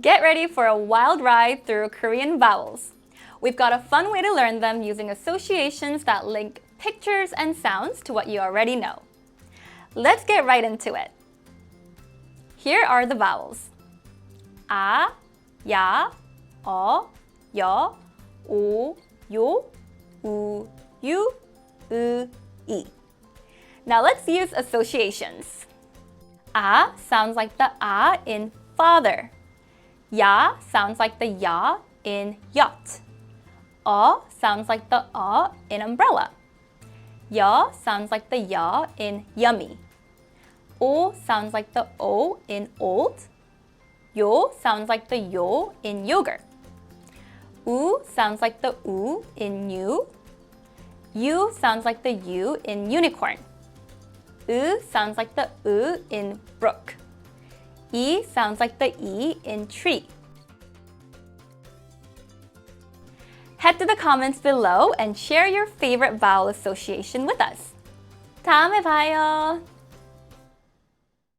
Get ready for a wild ride through Korean vowels. We've got a fun way to learn them using associations that link pictures and sounds to what you already know. Let's get right into it. Here are the vowels. A, ya, o, 여, 오, 요, 우, 유, 으, 이. Now let's use associations. A sounds like the A in father. Ya sounds like the ya in yacht. O sounds like the in umbrella. Ya sounds like the ya in yummy. O sounds like the O in old. Yo sounds like the yo in yogurt. U sounds like the u in new. U sounds like the u in unicorn. U sounds like the u in brook. E sounds like the E in tree. Head to the comments below and share your favorite vowel association with us. 다음에 봐요.